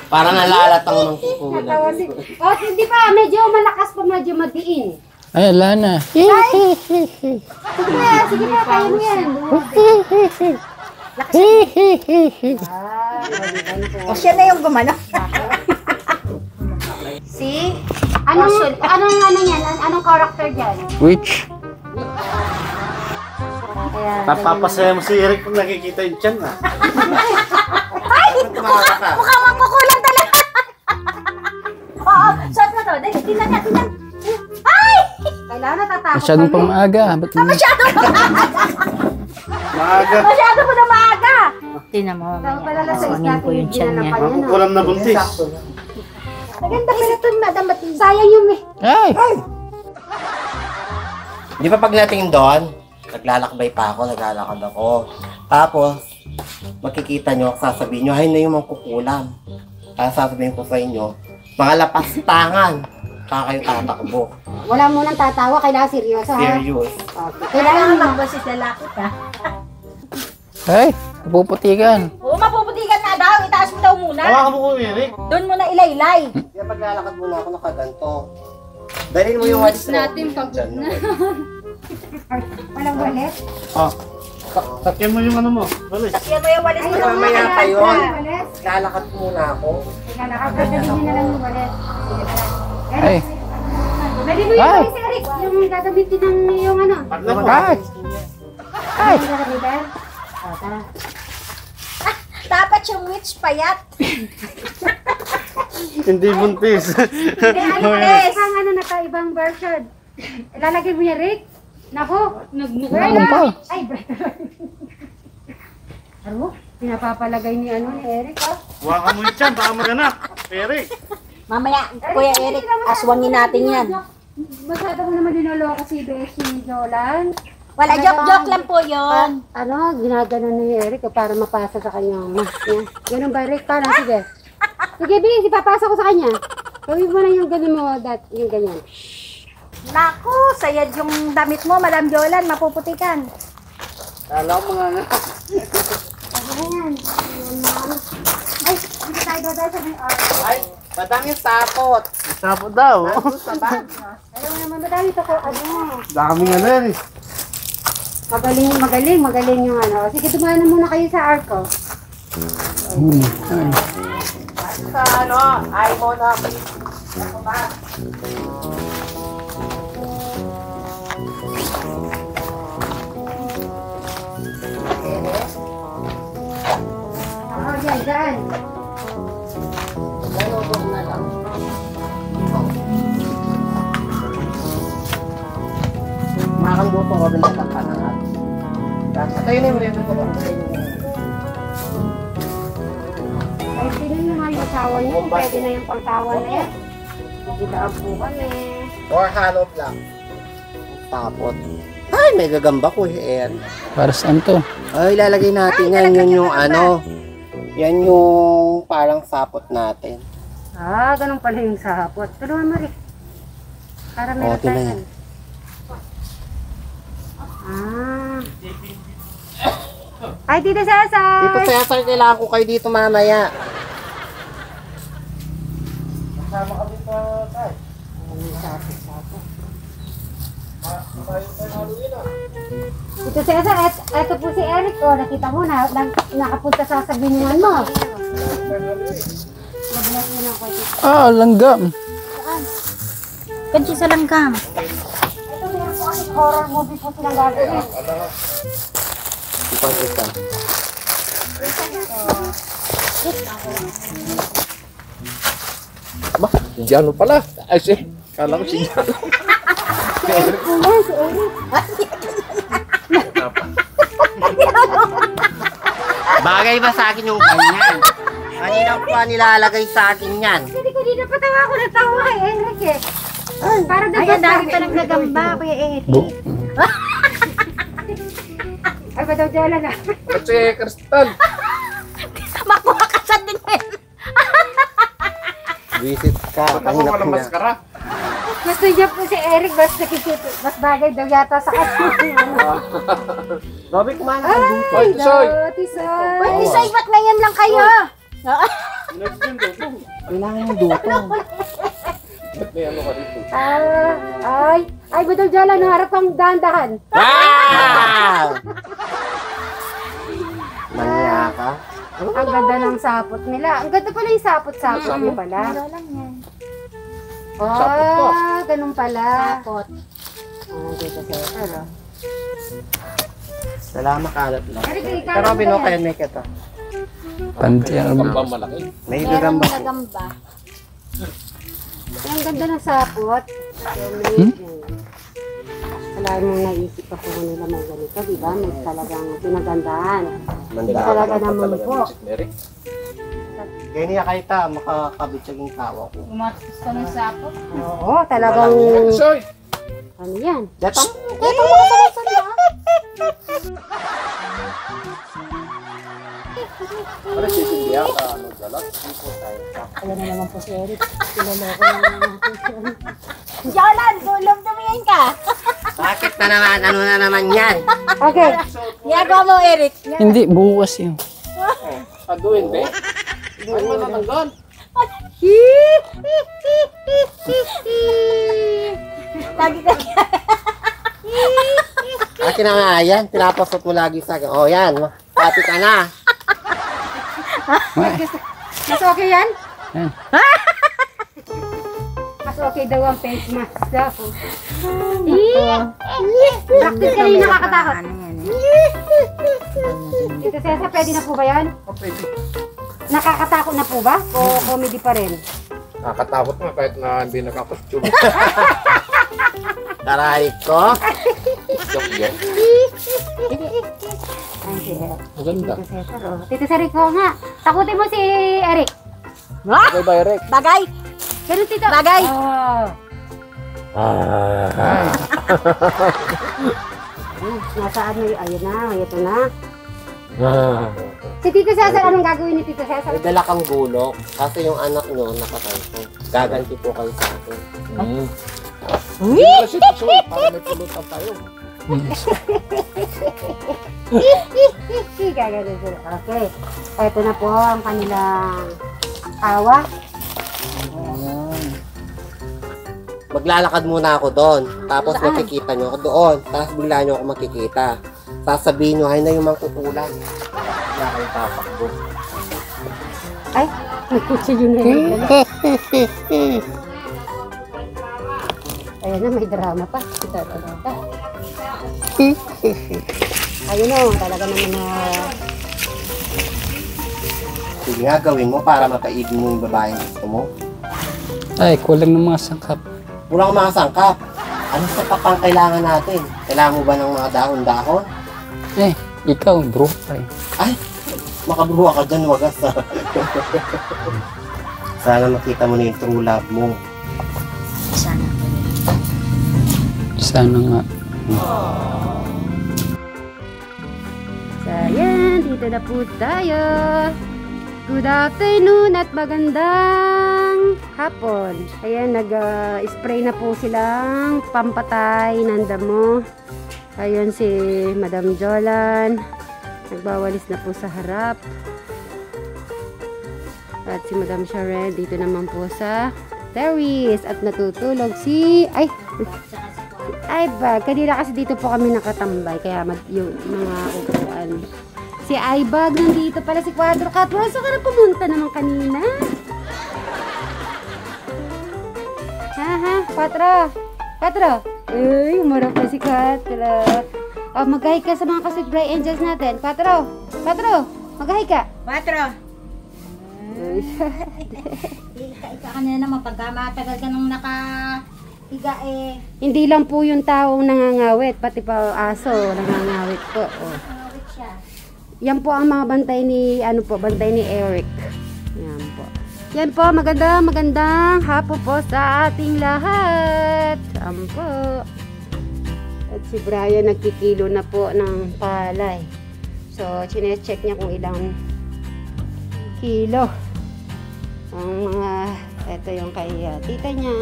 Parang nalalatang ng kukulan. Oh, hindi pa. Medyo malakas pa, medyo madiin. Ay, wala na. Sige na, kaya mo yan. O siya na yung gumano. Si? Anong yan? Anong character dyan? Which? Papapasaya mo si Eric kung nakikita yung tiyan, ah. Ay! Mukha magkukulang talaga. Oo, suot mo to. Dali, tingnan niya, tingnan. Ay! Kailangan natatakot Masyadong pang maaga. Ba't Masyado pa Maaga. Masyado pa na maaga. Tingnan mo, Palala sa mamaya. isla Ko yung tiyan niya. Makukulam na buntis. Maganda pala ito, madam. Sayang yun eh. Ay! Di ba pag natingin doon, naglalakbay pa ako, naglalakad ako. Tapos, makikita nyo, sasabihin nyo, ay na yung mangkukulam. Kaya sasabihin ko sa inyo, mga lapastangan. Kaya kayo tatakbo. Wala mo nang tatawa, kailangan seryoso ha. Serious. Okay. Kailangan magbasis lalaki ka. Ay! Napuputikan. Oo, mapuputikan nga daw. Itaas mo daw muna. Hawakan mo ko, Eric. Doon mo na ilaylay. Kaya paglalakad muna ako nakaganto. Dalhin mo yung walis natin pagod na. Walang walit. Oh. Sakyan mo yung ano mo. Walis. Sakyan mo yung walis mo. Mamaya pa yun. Walit. Lalakad muna ako. Nakakagandang mo na lang yung walit. Sige pala. Ay! Dali mo yung walit, Eric. Yung gagamitin ng yung ano. Ay! Ay! Yung gagamitin. O, tara. Dapat yung witch payat. Hindi buntis. Yes. Ang ano na ibang version. Ilalagay mo niya, Rick. Nako, Nakong pa. Ay, ano? Pinapapalagay ni ano ni Eric, oh. Hawakan mo yung tiyan, baka maganak. Eric. Mamaya, Kuya Eric, aswangin natin yan. Masyado mo naman dinuloko si Beshi Jolan. Wala, joke-joke lang po yun. Ano, ginagano ni Eric para mapasa sa kanyang mask niya. Ganun ba, Rick? Parang, sige. Sige, Bilis, ipapasa ko sa kanya. Gawin mo na yung ganun mo, yung ganyan. Naku, sayad yung damit mo, Madam Jolan, mapuputikan. Kala ko mga nga. Ayan. Ay, hindi tayo dadal sa may art. Ay, madami yung tapot. Tapot daw. Alam mo naman, madami ito ko, ano. Dami nga na eh. Magaling yung ano. Sige, tumahan muna kayo sa arko. Sa ano, ay mo na. Dyan. Makan mo po kami ng kapanangat. Patayin na yung rin ko lang. Ay, sino yung mga yung asawa niyo? Pwede na yung pangtawa na yan. Magigilaan po kami. Or hollow block. Tapot. Ay, may gagamba ko eh. Para saan to? Ay, ilalagay natin yan. Yun yung ano. Yan yung parang sapot natin. Ah, ganun pala yung sapot. Tulungan mo rin. Para may Okay na yan. Ah. Ay, Tita Cesar! Dito Cesar, kailangan ko kayo dito mamaya. Kasama kami sa tayo. Tita Cesar, eto po si Eric. O, nakita mo na, nakapunta sa sabiningan mo. Mabilas mo na ako. Ah, langgam. Kansi sa langgam. Ito, meron po kasi horror movie po silang gagawin. Ipang isa. Ba, Indiano pala. Ay, kala ko si Indiano. Yes, Eric. Bagay ba sa akin yung ganyan? Kanina pa nilalagay sa akin yan. Hindi ko din napatawa ako ng tawa kay Eric eh. Para Ay, ang dami pa ng nagamba, Kuya Eric. Ay, ba daw dyan na? Kasi kristal. Makuha ka sa din. Visit ka. Kanina pa na. Gusto niya po si Eric, mas bagay daw yata sa kanya. Robby, kumain ka Ay, dito. Ay, Tisoy. Tisoy. Uy, Tisoy, ba't ngayon lang kayo? Kailangan yung dutong. May ano ka dito? Ay, Budol Jola, naharap kang dahan-dahan. Wow! Manya ka? Ang ganda ng sapot nila. Ang ganda pala yung sapot-sapot niya pala. Ano lang yan. Sapot to. Ganun pala. Sapot. Dito sa Salamat kalat lang. Eric, ikaw Pero lang ba binukayan yan? may kita. Panty ang gamba malaki. May Meron gagamba. magagamba. Ang ganda ng sapot. Wala mong naisip pa po nila may ganito, di ba? May talagang pinagandaan. Hindi talaga naman po. Eric. Kaya niya kayo ta, makakabit yung tawa ko. Umatos ka ng sapot. Oo, talagang Tisoy. ano yan? Datang! Para sisindihan ka, ano, galat. Alam na naman po si Eric. Pinaloko na naman po si Eric. Jolan, gulong tumingin ka. Bakit na naman? Ano na naman yan? Okay. Ginagawa mo, Eric. Hindi, bukas yun. Aduin, be. Ay, manananggal. Lagi ka. Akin na nga yan, pinapasot mo lagi sa akin. O yan, pati ka na. Mas okay yan? Yan. Mas okay daw ang face mask daw. Practice ka rin nakakatakot. Tito Cesar, pwede na po ba yan? Pwede. Nakakatakot na po ba? O comedy pa rin? Nakatakot nga kahit na hindi nakakostume. Taray ko. Joke yan. Ay, sige. Maganda. Tito Cesar, oh. Tito Cesar, ikaw nga. Takutin mo si Eric. Okay ba, Eric? Bagay. Ganun, Tito. Bagay. Oh. Ay. Nasaan na yun? Ayun na, ito na. Ah. Si Tito Cesar, anong gagawin ni Tito Cesar? May dala kang gulok. Kasi yung anak nyo nakakalpo. Gaganti po kayo sa akin. Hindi kasi Tisoy, para may pulutan tayo. Gagawin sila. Okay. Ito na po ang kanilang awa. Maglalakad muna ako doon. Tapos makikita nyo ako doon. Tapos bigla nyo ako makikita. Sasabihin nyo, ay na yung mangkukulan. Wala kayong tatakbo. Ay, nagkutsi yun na yun. Ayan na, may drama pa. Ito. Ayun o, talaga naman na... Sige nga, gawin mo para makaibig mo yung babaeng gusto mo. Ay, kulang ng mga sangkap. Wala kang mga sangkap. Ano sa papang kailangan natin? Kailangan mo ba ng mga dahon-dahon? Eh, ikaw, bro. Ay. Ay, makabruha ka dyan, wagas. Sana makita mo na yung true love mo. Sana. Sana nga. So, ayan, dito na po tayo. Good afternoon at magandang hapon. Ayan, nag-spray na po silang pampatay ng damo. Ayun si Madam Jolan. Nagbawalis na po sa harap. At si Madam Sharon dito naman po sa terrace. At natutulog si... Ay ba, kanina kasi dito po kami nakatambay. Kaya yung mga upuan. Si Aibag, nandito pala si Quadro Cat. Wala sa ka na pumunta naman kanina. Quadro. Ay, umara pa si Quadro. Oh, mag-hi ka sa mga Kasweet Bright Angels natin. Quadro, mag-hi ka. Patro. Ika ka na naman pagka matagal ka nung nakahiga eh. Hindi lang po yung taong nangangawit, pati pa aso nangangawit po. Oh. Awit siya. Yan po ang mga bantay ni Eric. Yan po, magandang hapon po sa ating lahat. Ampo. At si Brian nagkikilo na po ng palay. So, chine-check niya kung ilang kilo. Ang mga, ito yung kay tita niya.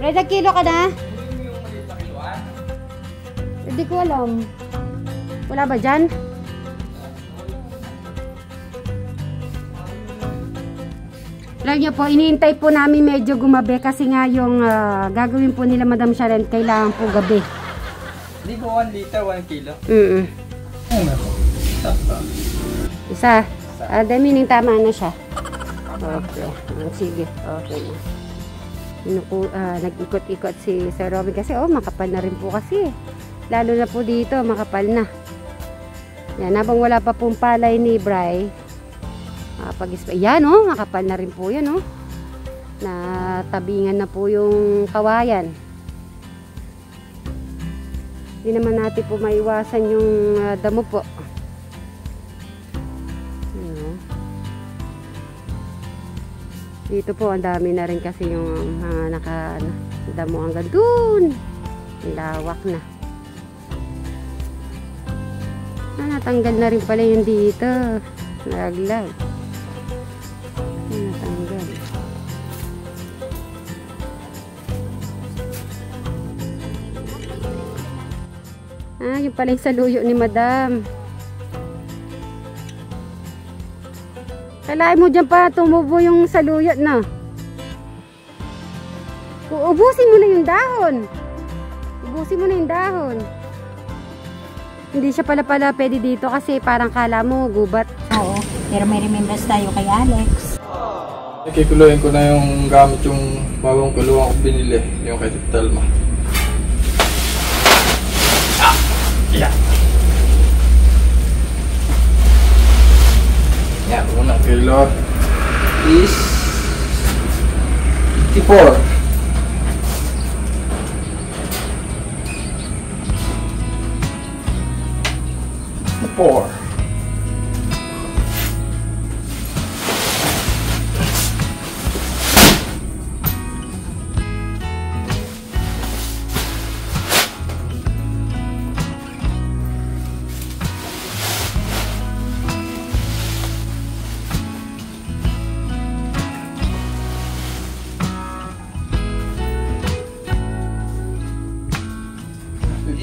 Red, kilo ka na? Hindi ko alam. Wala ba dyan? Alam niyo po, iniintay po namin medyo gumabi kasi nga yung gagawin po nila Madam Sharon, kailangan po gabi. Hindi ko 1 liter, 1 kilo. Mm-mm. Isa. Meaning tama na siya. Okay. Sige. Okay na. Nag-ikot-ikot si Sir Robin kasi makapal na rin po kasi. Lalo na po dito, makapal na. Yan, habang wala pa pong palay ni Bri, yan makapal na rin po yan natabingan na po yung kawayan. Hindi naman natin po maiwasan yung damo po. Dito po ang dami na rin kasi yung mga nakadamo hanggang dun. Lawak na. Natanggal na rin pala yung dito. Naglag. Natanggal. Yung pala yung saluyo ni Madam. Kailangan mo dyan pa tumubo yung saluyot na. Ubusin mo na yung dahon. Ubusin mo na yung dahon. Hindi siya pala pwede dito kasi parang kala mo gubat. Oo, pero may remembrance tayo kay Alex. Nakikuluin ko na yung gamit yung bagong kuluan ko binili, yung kay Talma. Yeah. Yan, unang kilo is 54. 4.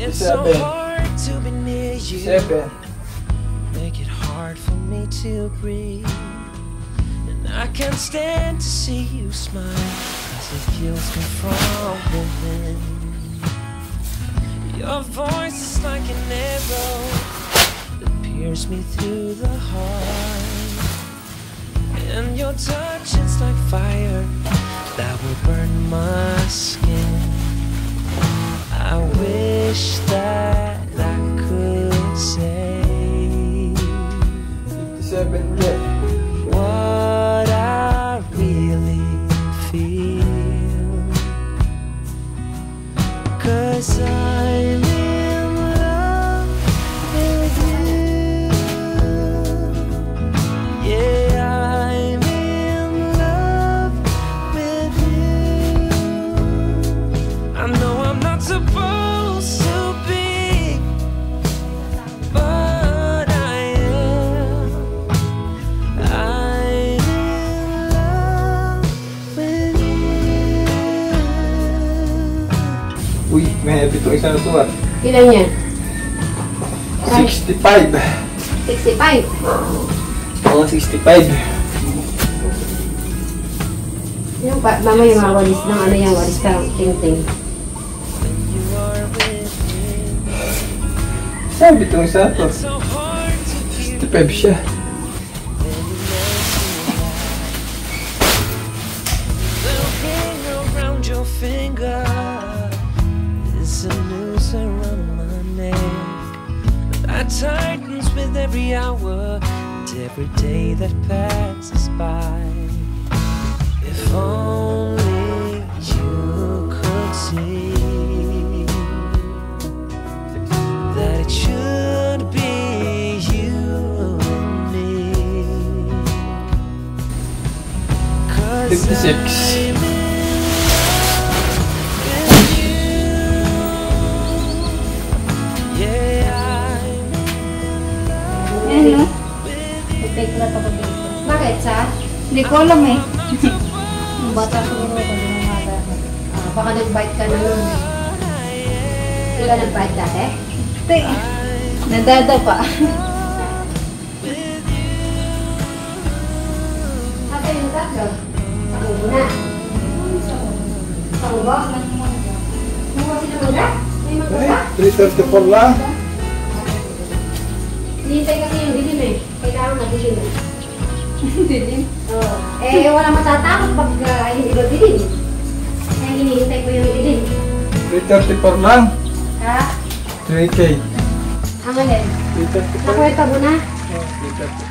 It's so hard to be near you. 7. Make it hard for me to breathe. And I can't stand to see you smile, 'cause it feels good from within. Your voice is like an arrow that pierces me through the heart. And your touch is like fire that will burn my skin. I wish that I could say 57 yet. what I really feel, 'cause I'm in love with you. Yeah, I'm in love with you. I know I'm not supposed to be, but I am. I'm in love with you. Uy, may happy to isa na to ah. Ilan niya? 65. 65. Oo, 65. Yung mama yung mga walis ng ano yung walis ka ting-ting. When you are with me, Sabi itong isa to. it's so hard to keep 65 siya. little ring around your finger. It's a noose around my neck that tightens with every hour and every day that passes by. If only you could see that it should be you and me. 'Cause 56. I'm in love with you. Yeah, I'm Ano? with you. Take na ako dito. Bakit sa? Hindi ko alam eh. Yung bata ko nito, Baka nag-bite ka na nun. Hindi ka nag-bite dati? Nadada pa. Ate, yung tatlo. Ako muna. Ako ba? Kumuha sila muna? May magkaka? 334 lang. Hinihintay kasi yung dilim eh. Kailangan madilim eh. Dilim. Oo. Eh, wala matatakot pag hindi ba dilim. Kaya hinihintay ko yung dilim. 334 lang. Ha? 3K. Ang alin? 334. Nakwenta mo na? 334.